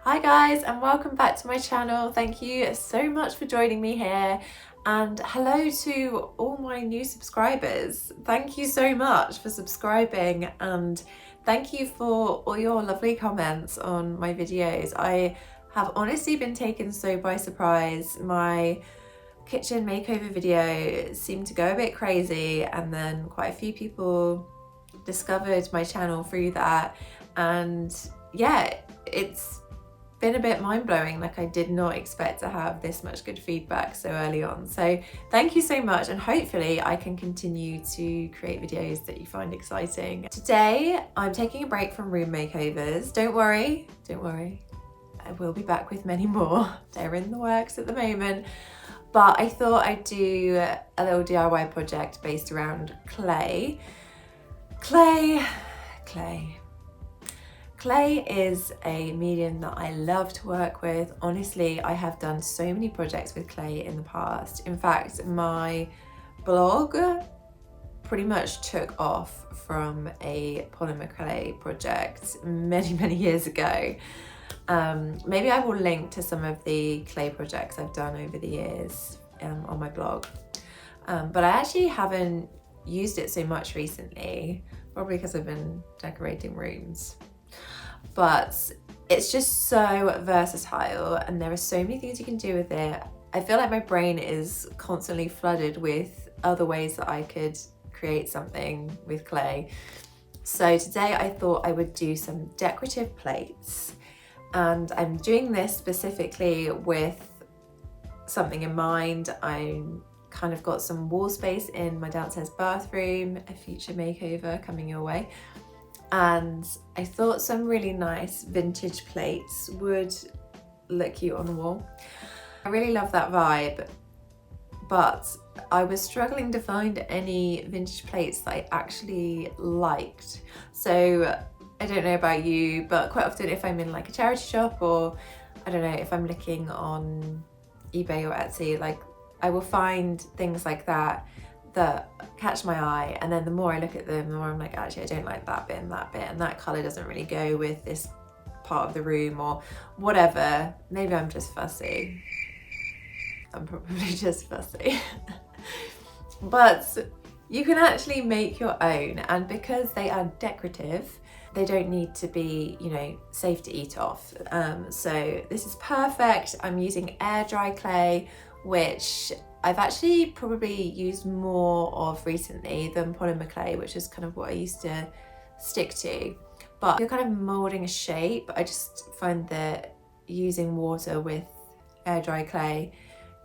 Hi guys, and welcome back to my channel. Thank you so much for joining me here, and hello to all my new subscribers. Thank you so much for subscribing, and thank you for all your lovely comments on my videos. I have honestly been taken so by surprise. My kitchen makeover video seemed to go a bit crazy, and then quite a few people discovered my channel through that, and yeah, it's been a bit mind-blowing. Like, I did not expect to have this much good feedback so early on. So thank you so much, and hopefully I can continue to create videos that you find exciting. Today I'm taking a break from room makeovers. Don't worry, I will be back with many more. They're in the works at the moment. But I thought I'd do a little DIY project based around clay. Clay is a medium that I love to work with. Honestly, I have done so many projects with clay in the past. In fact, my blog pretty much took off from a polymer clay project many years ago. Maybe I will link to some of the clay projects I've done over the years on my blog. But I actually haven't used it so much recently, probably because I've been decorating rooms. But it's just so versatile, and there are so many things you can do with it. I feel like my brain is constantly flooded with other ways that I could create something with clay. So today I thought I would do some decorative plates, and I'm doing this specifically with something in mind. I'm kind of got some wall space in my downstairs bathroom, a future makeover coming your way. And I thought some really nice vintage plates would look cute on the wall. I really love that vibe, but I was struggling to find any vintage plates that I actually liked. So I don't know about you, but quite often if I'm in like a charity shop, or I don't know, if I'm looking on eBay or Etsy, like I will find things like that catch my eye, and then the more I look at them, the more I'm like, actually I don't like that bit, and that colour doesn't really go with this part of the room, or whatever. Maybe I'm just fussy. I'm probably just fussy. But you can actually make your own, and because they are decorative, they don't need to be, you know, safe to eat off. So this is perfect. I'm using air dry clay, which I've actually probably used more of recently than polymer clay, which is kind of what I used to stick to. But if you're kind of molding a shape, I just find that using water with air dry clay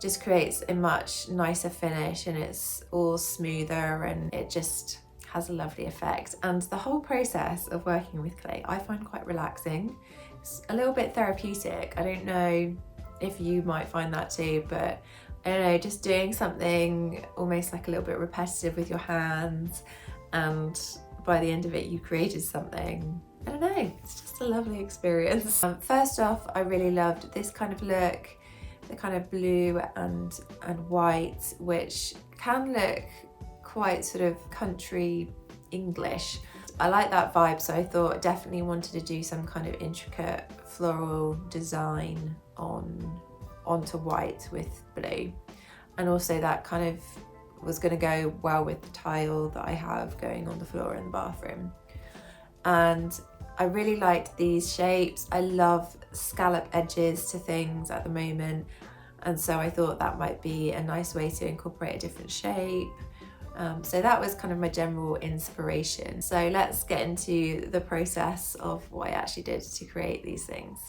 just creates a much nicer finish, and it's all smoother, and it just has a lovely effect. And the whole process of working with clay I find quite relaxing. It's a little bit therapeutic. I don't know if you might find that too, but I don't know, just doing something almost like a little bit repetitive with your hands, and by the end of it you created something. I don't know, it's just a lovely experience. First off, I really loved this kind of look, the kind of blue and white, which can look quite sort of country English. I like that vibe, so I thought I definitely wanted to do some kind of intricate floral design onto white with blue, and also that kind of was going to go well with the tile that I have going on the floor in the bathroom. And I really liked these shapes. I love scallop edges to things at the moment, and so I thought that might be a nice way to incorporate a different shape. So that was kind of my general inspiration. So let's get into the process of what I actually did to create these things.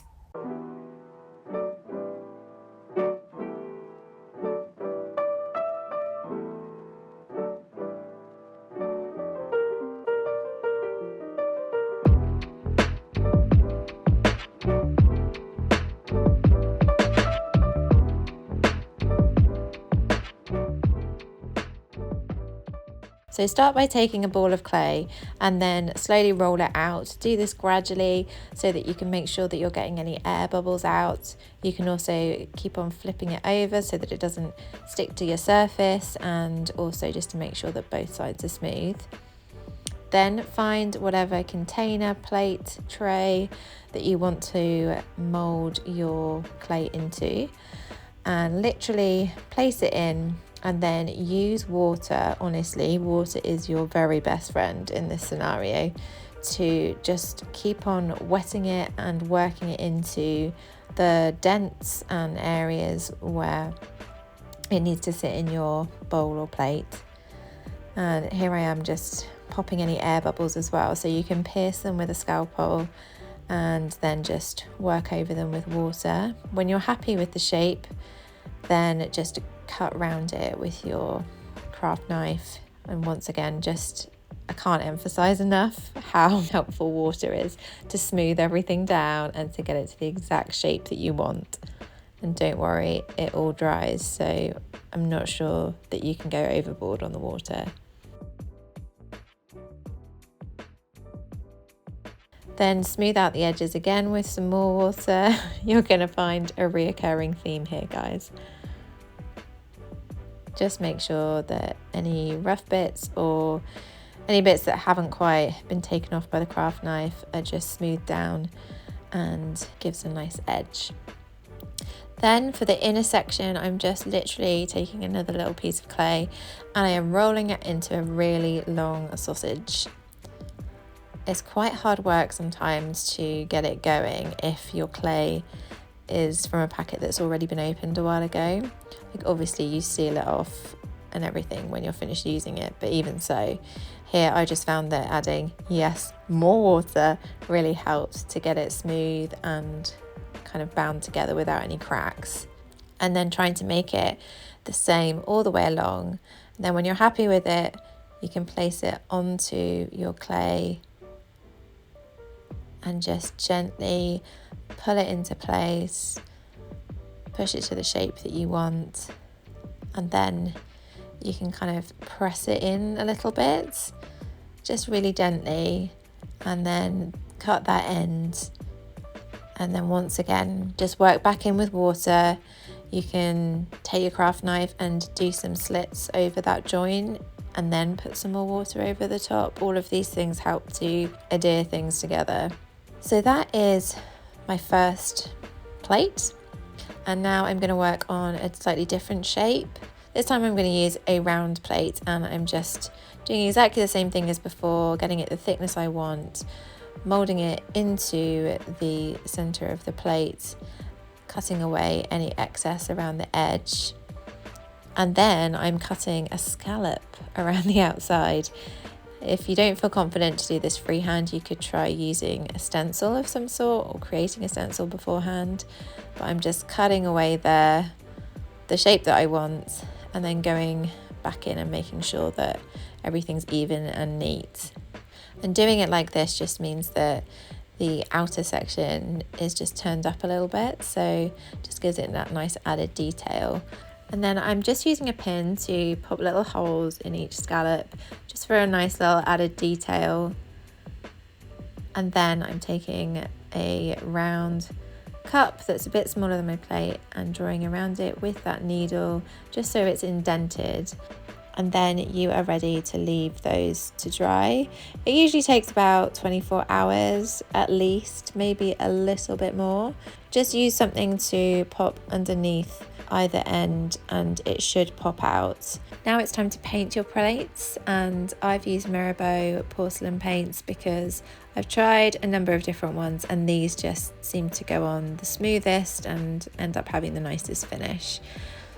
So start by taking a ball of clay and then slowly roll it out. Do this gradually so that you can make sure that you're getting any air bubbles out. You can also keep on flipping it over so that it doesn't stick to your surface, and also just to make sure that both sides are smooth. Then find whatever container, plate, tray that you want to mold your clay into, and literally place it in, and then use water. Honestly, water is your very best friend in this scenario, to just keep on wetting it and working it into the dents and areas where it needs to sit in your bowl or plate. And here I am just popping any air bubbles as well, so you can pierce them with a scalpel and then just work over them with water. When you're happy with the shape, then just cut around it with your craft knife. And once again, I can't emphasize enough how helpful water is to smooth everything down and to get it to the exact shape that you want. And don't worry, it all dries, so I'm not sure that you can go overboard on the water. Then smooth out the edges again with some more water. You're going to find a reoccurring theme here, guys. Just make sure that any rough bits or any bits that haven't quite been taken off by the craft knife are just smoothed down and gives a nice edge. Then for the inner section, I'm just literally taking another little piece of clay and I am rolling it into a really long sausage. It's quite hard work sometimes to get it going if your clay is from a packet that's already been opened a while ago. Like, obviously you seal it off and everything when you're finished using it, but even so, here I just found that adding, yes, more water really helped to get it smooth and kind of bound together without any cracks. And then trying to make it the same all the way along. And then when you're happy with it, you can place it onto your clay and just gently pull it into place, push it to the shape that you want, and then you can kind of press it in a little bit, just really gently, and then cut that end. And then once again, just work back in with water. You can take your craft knife and do some slits over that joint and then put some more water over the top. All of these things help to adhere things together. So that is my first plate. And now I'm going to work on a slightly different shape. This time I'm going to use a round plate, and I'm just doing exactly the same thing as before, getting it the thickness I want, molding it into the center of the plate, cutting away any excess around the edge. And then I'm cutting a scallop around the outside. If you don't feel confident to do this freehand, you could try using a stencil of some sort or creating a stencil beforehand. But I'm just cutting away there, the shape that I want, and then going back in and making sure that everything's even and neat. And doing it like this just means that the outer section is just turned up a little bit, so just gives it that nice added detail. And then I'm just using a pin to pop little holes in each scallop, just for a nice little added detail. And then I'm taking a round cup that's a bit smaller than my plate and drawing around it with that needle, just so it's indented. And then you are ready to leave those to dry. It usually takes about 24 hours at least, maybe a little bit more. Just use something to pop underneath either end and it should pop out. Now it's time to paint your plates, and I've used Mirabeau porcelain paints because I've tried a number of different ones and these just seem to go on the smoothest and end up having the nicest finish.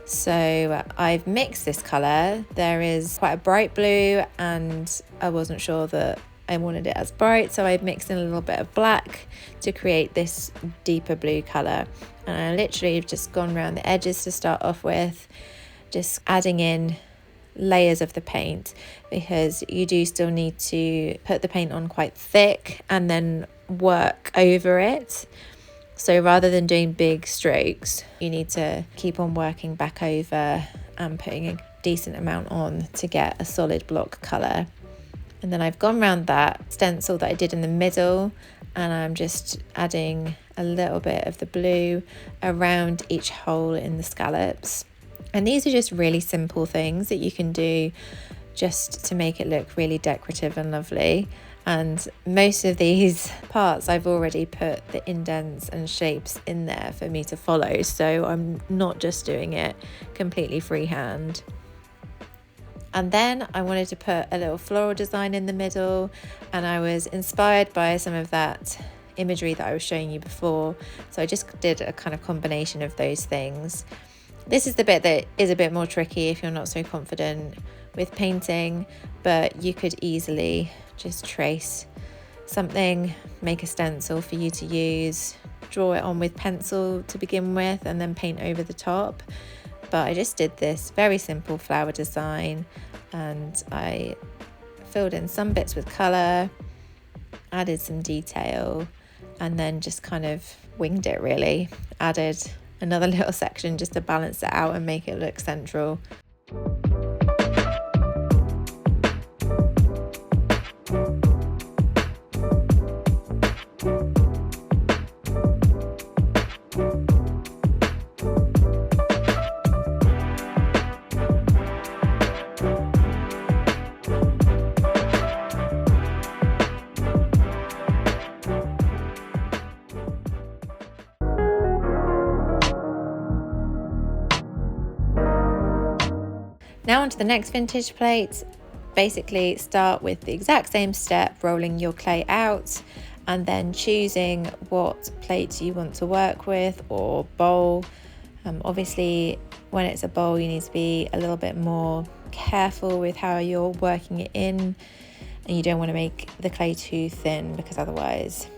So I've mixed this colour. There is quite a bright blue and I wasn't sure that I wanted it as bright, so I've mixed in a little bit of black to create this deeper blue colour. And I literally have just gone around the edges to start off with, just adding in layers of the paint, because you do still need to put the paint on quite thick and then work over it. So rather than doing big strokes, you need to keep on working back over and putting a decent amount on to get a solid block colour. And then I've gone around that stencil that I did in the middle, and I'm just adding a little bit of the blue around each hole in the scallops. And these are just really simple things that you can do just to make it look really decorative and lovely. And most of these parts I've already put the indents and shapes in there for me to follow, so I'm not just doing it completely freehand. And then I wanted to put a little floral design in the middle, and I was inspired by some of that imagery that I was showing you before, so I just did a kind of combination of those things. This is the bit that is a bit more tricky if you're not so confident with painting, but you could easily just trace something, make a stencil for you to use, draw it on with pencil to begin with, and then paint over the top. But I just did this very simple flower design, and I filled in some bits with colour, added some detail, and then just kind of winged it really. Added another little section just to balance it out and make it look central. Now onto the next vintage plate. Basically start with the exact same step, rolling your clay out and then choosing what plate you want to work with, or bowl. Obviously when it's a bowl you need to be a little bit more careful with how you're working it in, and you don't want to make the clay too thin because otherwise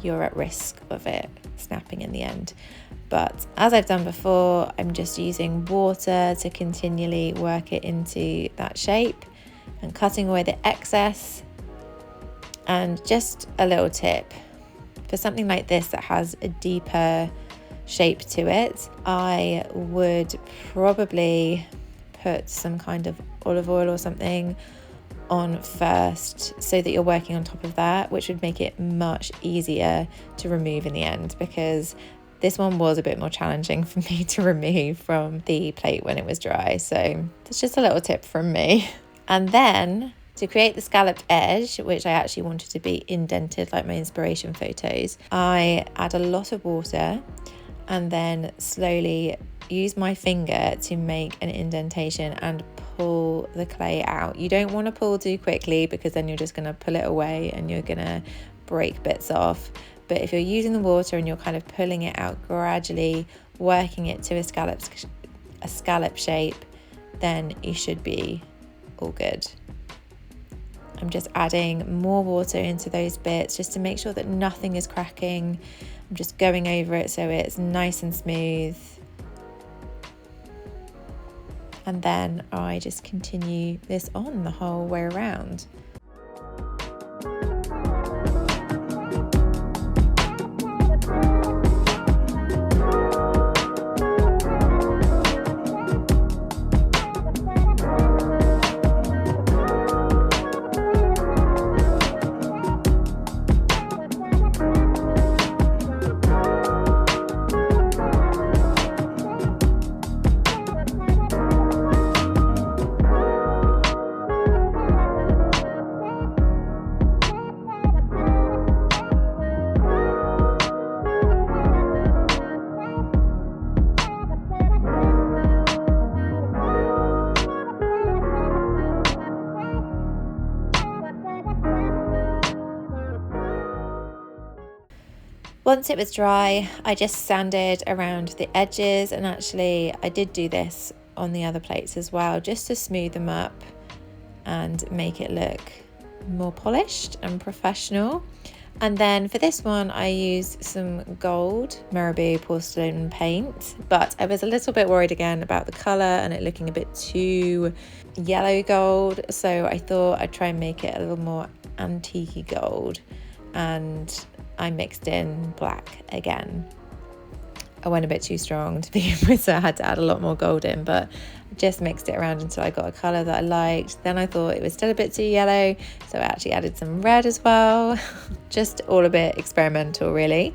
you're at risk of it snapping in the end. But as I've done before, I'm just using water to continually work it into that shape and cutting away the excess. And just a little tip, for something like this that has a deeper shape to it, I would probably put some kind of olive oil or something on first so that you're working on top of that, which would make it much easier to remove in the end, because this one was a bit more challenging for me to remove from the plate when it was dry. So that's just a little tip from me. And then to create the scalloped edge, which I actually wanted to be indented like my inspiration photos, I add a lot of water and then slowly use my finger to make an indentation and pull the clay out. You don't want to pull too quickly because then you're just going to pull it away and you're going to break bits off. But if you're using the water and you're kind of pulling it out gradually, working it to a scallop shape, then you should be all good. I'm just adding more water into those bits just to make sure that nothing is cracking. I'm just going over it so it's nice and smooth. And then I just continue this on the whole way around. Once it was dry, I just sanded around the edges, and actually I did do this on the other plates as well, just to smooth them up and make it look more polished and professional. And then for this one, I used some gold Marabu porcelain paint, but I was a little bit worried again about the colour and it looking a bit too yellow gold. So I thought I'd try and make it a little more antique gold, and I mixed in black again. I went a bit too strong to begin with, so I had to add a lot more gold in, but I just mixed it around until I got a colour that I liked. Then I thought it was still a bit too yellow, so I actually added some red as well. Just all a bit experimental really.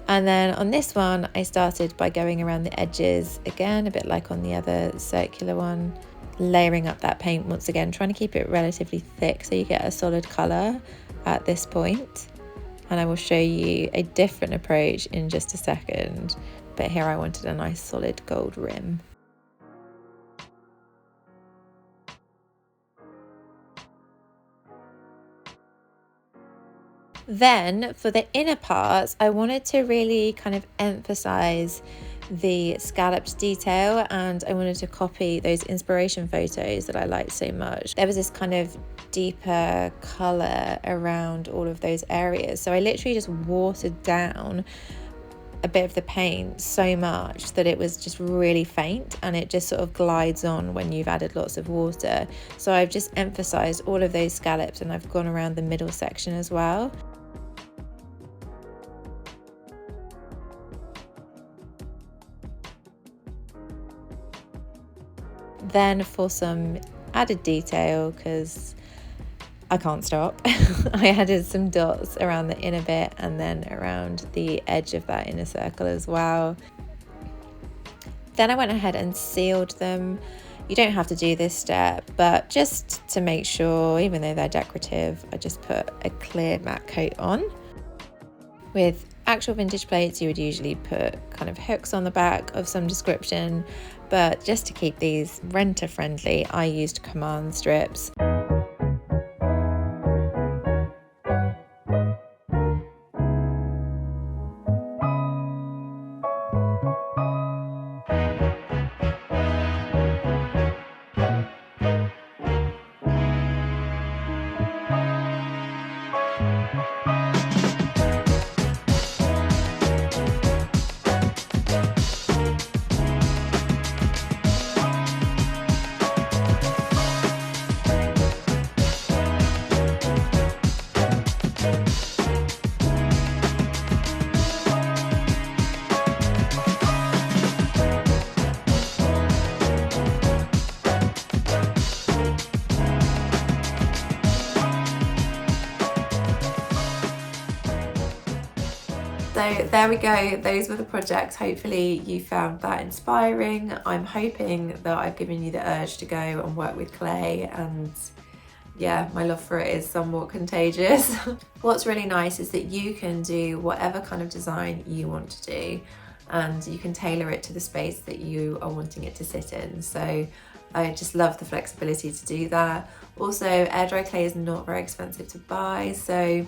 And then on this one, I started by going around the edges again, a bit like on the other circular one. layering up that paint once again, trying to keep it relatively thick so you get a solid colour at this point. And I will show you a different approach in just a second, but here I wanted a nice solid gold rim. Then for the inner parts, I wanted to really kind of emphasize the scalloped detail, and I wanted to copy those inspiration photos that I liked so much. There was this kind of deeper color around all of those areas, so I literally just watered down a bit of the paint so much that it was just really faint, and it just sort of glides on when you've added lots of water. So I've just emphasized all of those scallops, and I've gone around the middle section as well. Then for some added detail, because I can't stop, I added some dots around the inner bit and then around the edge of that inner circle as well. Then I went ahead and sealed them. You don't have to do this step, but just to make sure, even though they're decorative, I just put a clear matte coat on. With actual vintage plates, you would usually put kind of hooks on the back of some description, but just to keep these renter friendly, I used command strips. So there we go, those were the projects. Hopefully you found that inspiring. I'm hoping that I've given you the urge to go and work with clay, and yeah, my love for it is somewhat contagious. What's really nice is that you can do whatever kind of design you want to do, and you can tailor it to the space that you are wanting it to sit in. So I just love the flexibility to do that. Also, air dry clay is not very expensive to buy, so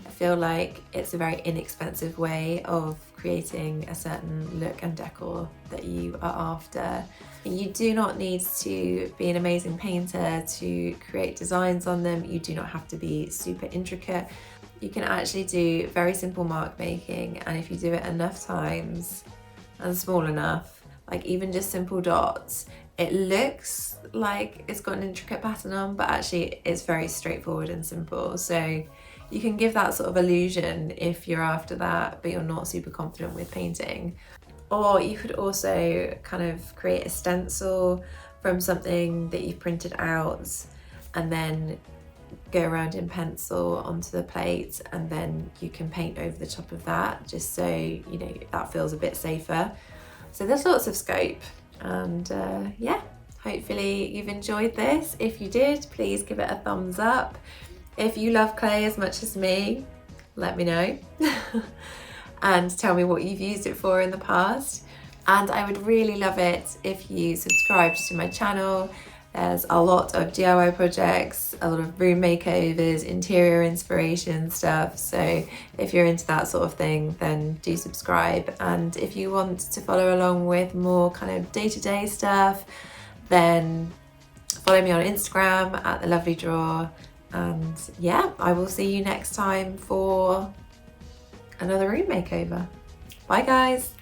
I feel like it's a very inexpensive way of creating a certain look and decor that you are after. You do not need to be an amazing painter to create designs on them. You do not have to be super intricate. You can actually do very simple mark making, and if you do it enough times and small enough, like even just simple dots, it looks like it's got an intricate pattern on, but actually it's very straightforward and simple. So you can give that sort of illusion if you're after that, but you're not super confident with painting. Or you could also kind of create a stencil from something that you've printed out and then go around in pencil onto the plate, and then you can paint over the top of that, just so you know that feels a bit safer. So there's lots of scope, and yeah, hopefully you've enjoyed this. If you did, please give it a thumbs up. If you love clay as much as me, let me know and tell me what you've used it for in the past. And I would really love it if you subscribed to my channel. There's a lot of DIY projects, a lot of room makeovers, interior inspiration stuff. So if you're into that sort of thing, then do subscribe. And if you want to follow along with more kind of day-to-day stuff, then follow me on Instagram at The Lovely Drawer. And yeah, I will see you next time for another room makeover. Bye guys.